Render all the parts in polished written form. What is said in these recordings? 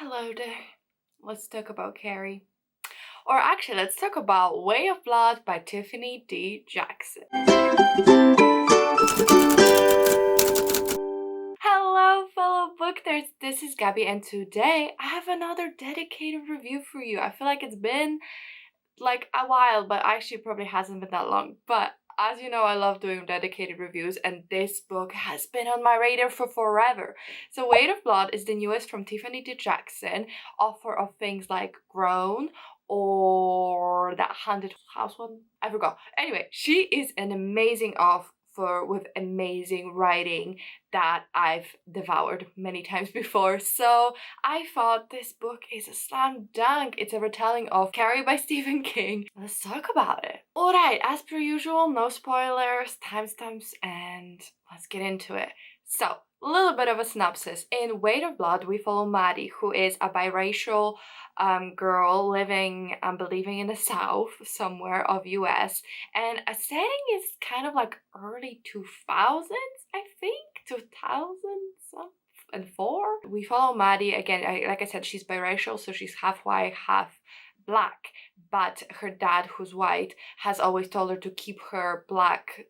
Hello there. Let's talk about Carrie. Or actually, let's talk about Way of Blood by Tiffany D. Jackson. Hello, fellow bookers. This is Gabby, and today I have another dedicated review for you. I feel like it's been like a while, but actually probably hasn't been that long. But as you know, I love doing dedicated reviews, and this book has been on my radar for forever. So Weight of Blood is the newest from Tiffany D. Jackson, author of things like Grown or that Haunted House one. I forgot. Anyway, she is an amazing author with amazing writing that I've devoured many times before. So I thought this book is a slam dunk. It's a retelling of Carrie by Stephen King. Let's talk about it. Alright, as per usual, no spoilers, timestamps, and let's get into it. So, a little bit of a synopsis. In Weight of Blood, we follow Maddie, who is a biracial girl living and believing in the South somewhere of US, and a setting is kind of like early 2000s, I think, 2004. We follow Maddie again. Like I said, she's biracial, so she's half white, half black. But her dad, who's white, has always told her to keep her black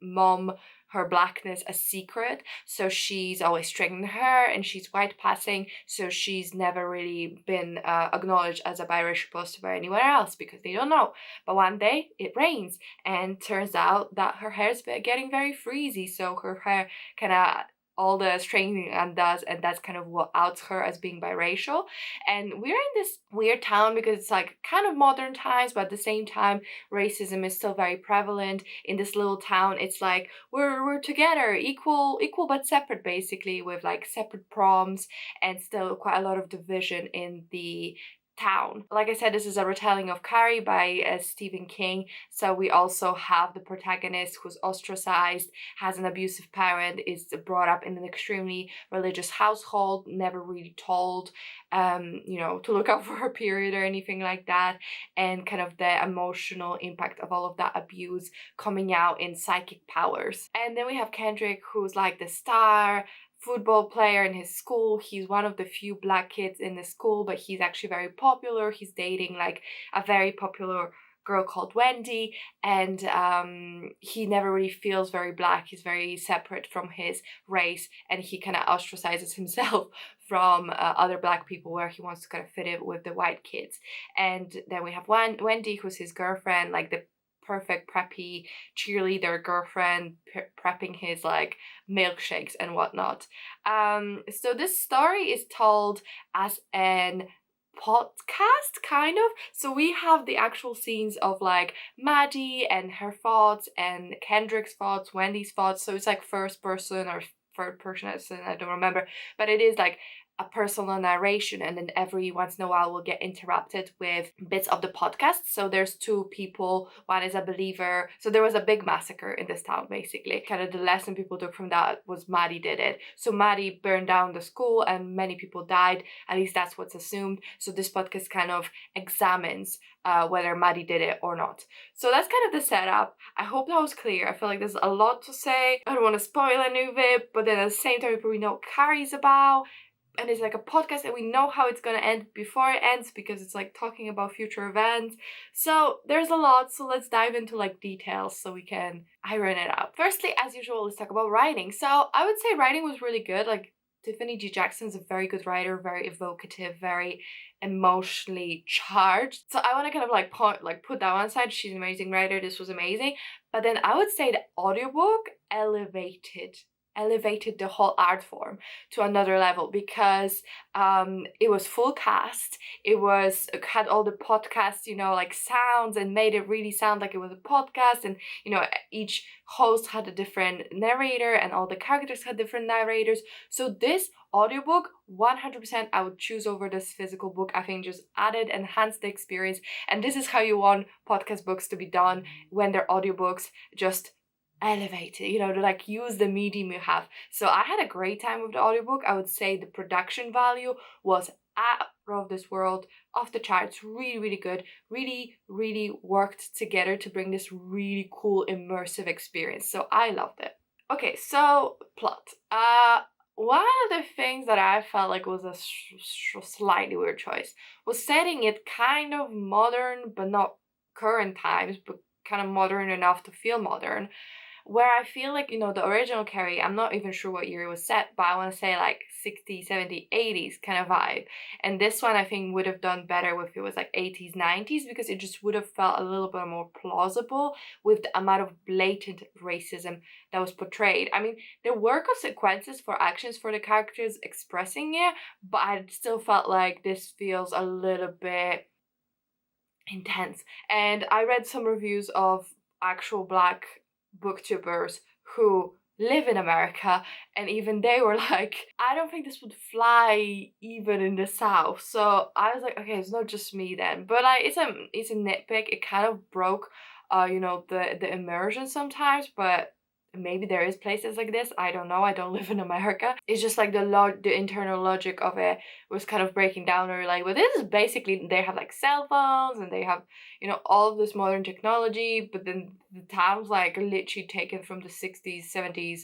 mom, her blackness, a secret. So she's always straightening her hair, and she's white passing. So she's never really been acknowledged as a biracial person by anywhere else because they don't know. But one day it rains, and turns out that her hair's getting very frizzy. So her hair kind of all the straightening undoes, and that's kind of what outs her as being biracial. And we're in this weird town because it's like kind of modern times, but at the same time racism is still very prevalent in this little town. It's like we're together, equal but separate, basically, with like separate proms and still quite a lot of division in the town. Like I said, this is a retelling of Carrie by Stephen King. So we also have the protagonist who's ostracized, has an abusive parent, is brought up in an extremely religious household, never really told, to look out for her period or anything like that, and kind of the emotional impact of all of that abuse coming out in psychic powers. And then we have Kendrick, who's like the star football player in his school. He's one of the few black kids in the school, but he's actually very popular. He's dating like a very popular girl called Wendy, and he never really feels very black. He's very separate from his race, and he kind of ostracizes himself from other black people, where he wants to kind of fit in with the white kids. And then we have Wendy, who's his girlfriend, like the perfect preppy cheerleader girlfriend, prepping his like milkshakes and whatnot. So this story is told as an podcast, kind of. So we have the actual scenes of like Maddie and her thoughts, and Kendrick's thoughts, Wendy's thoughts. So it's like first person or third person, I don't remember, but it is like a personal narration, and then every once in a while we'll get interrupted with bits of the podcast. So there's two people. One is a believer. So there was a big massacre in this town, basically. Kind of the lesson people took from that was Maddie did it. So Maddie burned down the school and many people died. At least that's what's assumed. So this podcast kind of examines whether Maddie did it or not. So that's kind of the setup. I hope that was clear. I feel like there's a lot to say. I don't want to spoil any of it, but then at the same time, we know what Carrie's about. And it's like a podcast, and we know how it's gonna end before it ends because it's like talking about future events. So there's a lot. So let's dive into like details so we can iron it out. Firstly, as usual, let's talk about writing. So I would say writing was really good. Like Tiffany D. Jackson's a very good writer, very evocative, very emotionally charged. So I want to kind of like put that one aside. She's an amazing writer. This was amazing. But then I would say the audiobook elevated the whole art form to another level because it was full cast. It had all the podcast like sounds, and made it really sound like it was a podcast. And each host had a different narrator, and all the characters had different narrators. So this audiobook 100% I would choose over this physical book. I think just enhanced the experience. And this is how you want podcast books to be done, when they're audiobooks. Just elevate it, to like use the medium you have. So I had a great time with the audiobook. I would say the production value was out of this world, off the charts, really, really good, really, really worked together to bring this really cool immersive experience. So I loved it. Okay, so plot. one of the things that I felt like was a slightly weird choice was setting it kind of modern, but not current times, but kind of modern enough to feel modern. Where I feel like, the original Carrie, I'm not even sure what year it was set, but I want to say like 60s, 70s, 80s kind of vibe. And this one I think would have done better if it was like 80s, 90s, because it just would have felt a little bit more plausible with the amount of blatant racism that was portrayed. I mean, there were consequences for actions for the characters expressing it, but I still felt like this feels a little bit intense. And I read some reviews of actual black booktubers who live in America, and even they were like, I don't think this would fly even in the South. So I was like, okay, it's not just me then. But it's a nitpick. It kind of broke the immersion sometimes, but maybe there is places like this. I don't know. I don't live in America. It's just like the internal logic of it was kind of breaking down, or like, well, this is basically, they have like cell phones and they have all of this modern technology, but then the town's like literally taken from the 60s, 70s,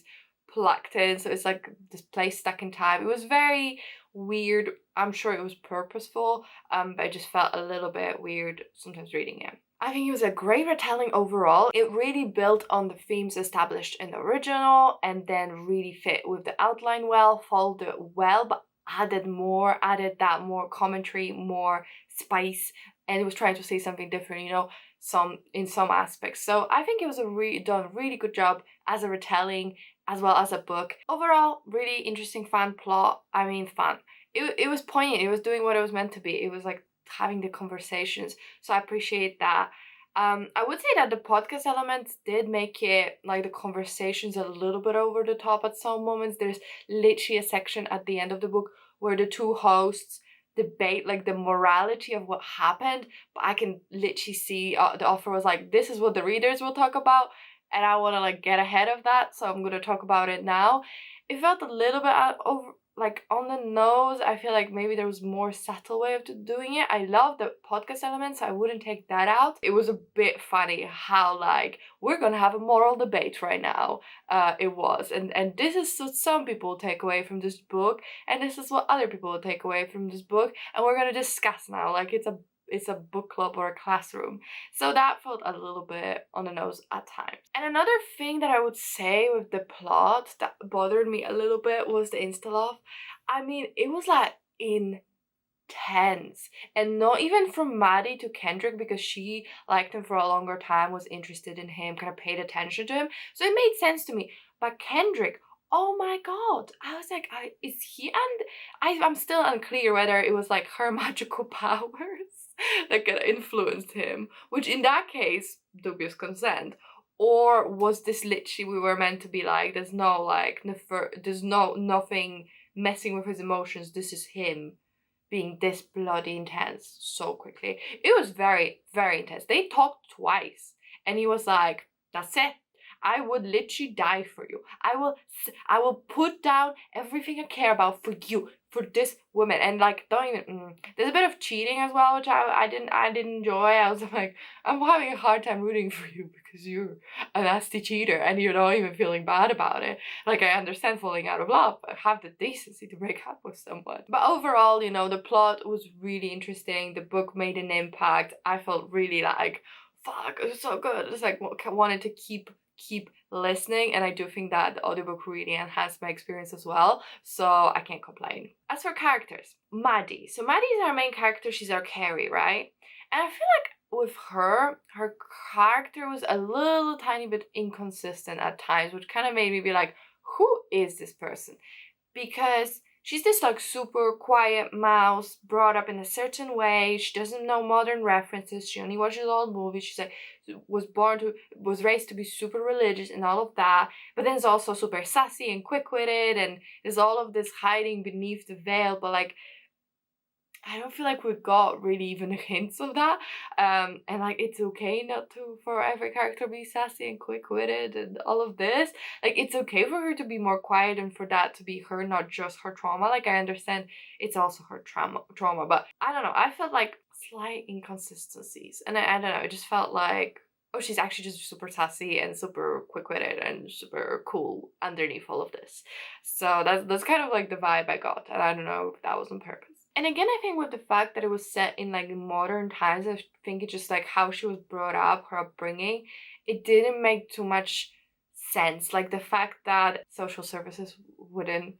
plucked in, so it's like this place stuck in time. It was very weird. I'm sure it was purposeful, but I just felt a little bit weird sometimes reading it. I think it was a great retelling overall. It really built on the themes established in the original and then really fit with the outline well, followed it well, but added that more commentary, more spice, and it was trying to say something different, in some aspects. So I think it was a really good job as a retelling as well as a book. Overall, really interesting, fun plot. I mean, fun. It was poignant. It was doing what it was meant to be. It was like having the conversations. So I appreciate that. I would say that the podcast elements did make it like the conversations a little bit over the top at some moments. There's literally a section at the end of the book where the two hosts debate like the morality of what happened, but I can literally see the author was like, this is what the readers will talk about, and I want to like get ahead of that, so I'm going to talk about it now. It felt a little bit over like on the nose. I feel like maybe there was more subtle way of doing it. I love the podcast elements, so I wouldn't take that out. It was a bit funny how like we're gonna have a moral debate right now. It was, and this is what some people take away from this book, and this is what other people will take away from this book, and we're gonna discuss now like it's a book club or a classroom. So that felt a little bit on the nose at times. And another thing that I would say with the plot that bothered me a little bit was the insta-love. I mean, it was like intense, and not even from Maddie to Kendrick, because she liked him for a longer time, was interested in him, kind of paid attention to him, so it made sense to me. But Kendrick, oh my god, I was like, is he, and I'm still unclear whether it was like her magical powers that kind of influenced him, which in that case, dubious consent, or was this literally we were meant to be like, there's no like, there's nothing messing with his emotions, this is him being this bloody intense so quickly. It was very, very intense. They talked twice, and he was like, that's it. I would literally die for you. I will put down everything I care about for you, for this woman. And like, don't even. There's a bit of cheating as well, which I didn't enjoy. I was like, I'm having a hard time rooting for you because you're a nasty cheater and you're not even feeling bad about it. Like, I understand falling out of love, but have the decency to break up with someone. But overall, the plot was really interesting. The book made an impact. I felt really like, fuck, it was so good. It's like wanted to keep listening, and I do think that the audiobook really enhanced my experience as well, so I can't complain. As for characters, Maddie. So Maddie is our main character. She's our Carrie, right? And I feel like with her character was a little tiny bit inconsistent at times, which kind of made me be like, who is this person? Because she's this like super quiet mouse, brought up in a certain way. She doesn't know modern references. She only watches old movies. She's like was raised to be super religious and all of that. But then it's also super sassy and quick-witted, and there's all of this hiding beneath the veil. But like, I don't feel like we got really even hints of that. And like, it's okay not to for every character be sassy and quick-witted and all of this. Like, it's okay for her to be more quiet and for that to be her, not just her trauma. Like, I understand it's also her trauma, but I don't know. I felt like slight inconsistencies, and I don't know. It just felt like, oh, she's actually just super sassy and super quick-witted and super cool underneath all of this. So that's kind of like the vibe I got, and I don't know if that was on purpose. And again, I think with the fact that it was set in like modern times, I think it's just like how she was brought up, her upbringing, it didn't make too much sense. Like the fact that social services wouldn't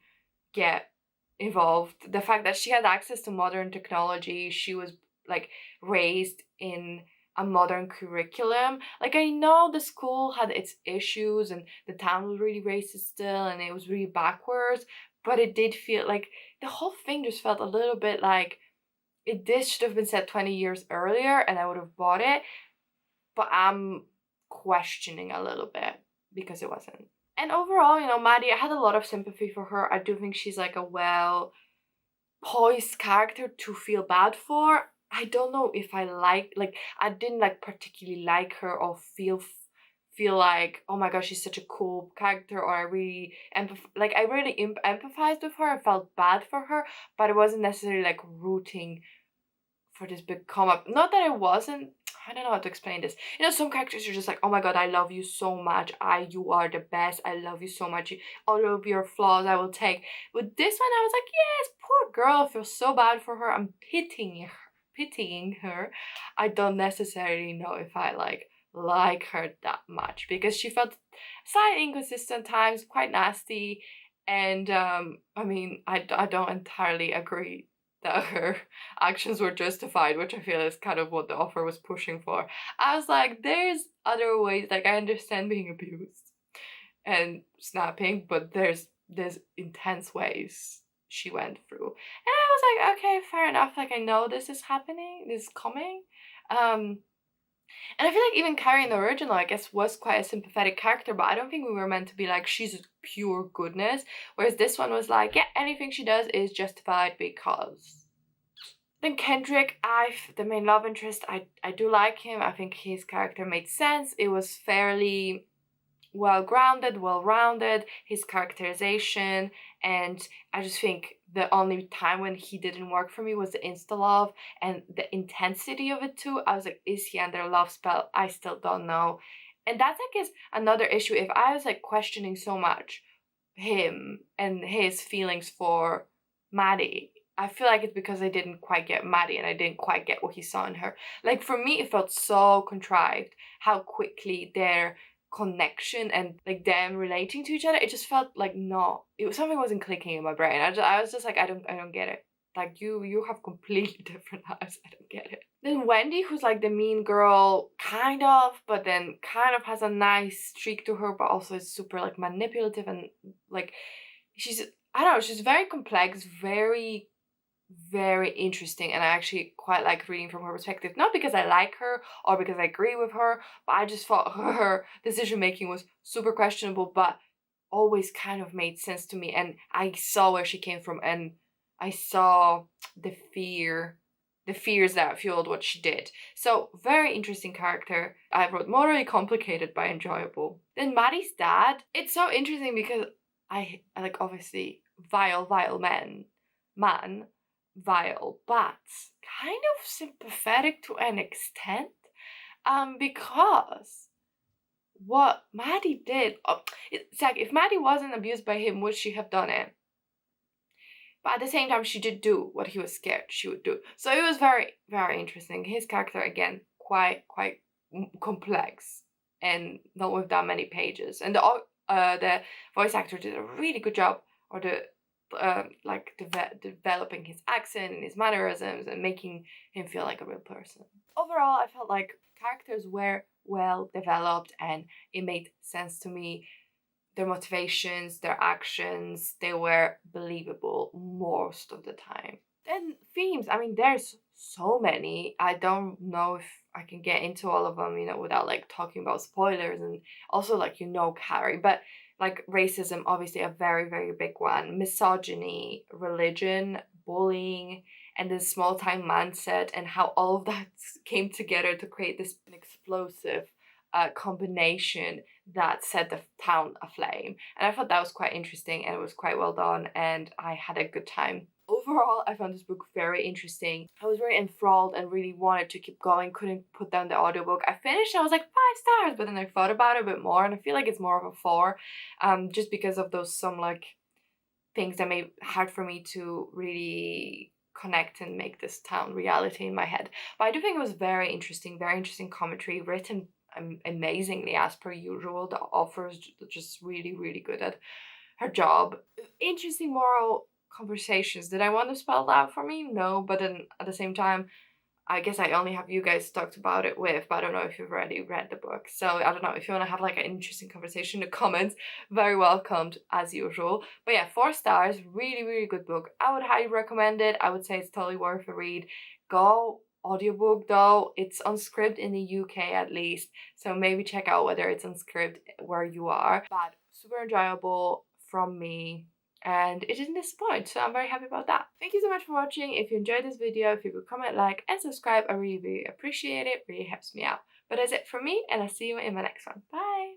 get involved, the fact that she had access to modern technology, she was like raised in a modern curriculum. Like I know the school had its issues and the town was really racist still and it was really backwards, but it did feel like the whole thing just felt a little bit like this should have been said 20 years earlier and I would have bought it, but I'm questioning a little bit because it wasn't. And overall, Maddie, I had a lot of sympathy for her. I do think she's like a well poised character to feel bad for. I don't know if I didn't like particularly like her or feel like, oh my gosh, she's such a cool character, or I really empathized with her and felt bad for her, but I wasn't necessarily like rooting for this big come up. Not that I wasn't. I don't know how to explain this. Some characters are just like, oh my god, I love you so much. You are the best. I love you so much. All of your flaws I will take. With this one, I was like, yes, poor girl. I feel so bad for her. I'm pitying her. I don't necessarily know if I like her that much because she felt slightly inconsistent times, quite nasty, and I mean, I don't entirely agree that her actions were justified, which I feel is kind of what the author was pushing for. I was like, there's other ways, like I understand being abused and snapping, but there's intense ways she went through. And I was like, okay, fair enough, like I know this is happening, this is coming. And I feel like even Carrie in the original, I guess, was quite a sympathetic character, but I don't think we were meant to be like, she's pure goodness. Whereas this one was like, yeah, anything she does is justified because. Then Kendrick, the main love interest, I do like him. I think his character made sense. It was fairly well-grounded, well-rounded, his characterization, and I just think the only time when he didn't work for me was the insta-love and the intensity of it too. I was like, is he under a love spell? I still don't know. And that's, I guess, another issue. If I was like questioning so much him and his feelings for Maddie, I feel like it's because I didn't quite get Maddie and I didn't quite get what he saw in her. Like for me, it felt so contrived how quickly their connection and like them relating to each other, it just felt like something wasn't clicking in my brain. I was just like, I don't get it. Like you have completely different lives. I don't get it. Then Wendy, who's like the mean girl, kind of, but then kind of has a nice streak to her, but also is super like manipulative and like I don't know, she's very complex, very very interesting, and I actually quite like reading from her perspective, not because I like her or because I agree with her, but I just thought her decision making was super questionable but always kind of made sense to me, and I saw where she came from and I saw the fears that fueled what she did. So very interesting character. I wrote morally complicated but enjoyable. Then Maddie's dad, it's so interesting because I like, obviously vile man, vile, but kind of sympathetic to an extent, because what Maddie did, it's like if Maddie wasn't abused by him, would she have done it? But at the same time, she did do what he was scared she would do. So it was very, very interesting. His character, again, quite complex and not with that many pages. And the voice actor did a really good job, or developing his accent and his mannerisms and making him feel like a real person. Overall, I felt like characters were well developed and it made sense to me. Their motivations, their actions, they were believable most of the time. Then themes, I mean, there's so many. I don't know if I can get into all of them, without like talking about spoilers, and also like, Carrie, but like racism, obviously a very, very big one. Misogyny, religion, bullying, and the small time mindset, and how all of that came together to create this explosive combination that set the town aflame. And I thought that was quite interesting and it was quite well done and I had a good time Overall, I found this book very interesting. I was very enthralled and really wanted to keep going, couldn't put down the audiobook. I finished, I was like 5 stars, but then I thought about it a bit more and I feel like it's more of a 4, just because of those some like things that made hard for me to really connect and make this town reality in my head. But I do think it was very interesting commentary, written amazingly as per usual. The author is just really, really good at her job. Interesting moral conversations. Did I want to spell that out for me? No, but then at the same time, I guess I only have you guys talked about it with, but I don't know if you've already read the book. So I don't know if you want to have like an interesting conversation in the comments, very welcomed as usual. But yeah, 4 stars, really, really good book. I would highly recommend it. I would say it's totally worth a read. Go audiobook though, it's on script in the UK at least. So maybe check out whether it's on script where you are. But super enjoyable from me, and it didn't disappoint, so I'm very happy about that. Thank you so much for watching. If you enjoyed this video, if you could comment, like, and subscribe, I really, really appreciate it. Really helps me out. But that's it from me, and I'll see you in my next one. Bye!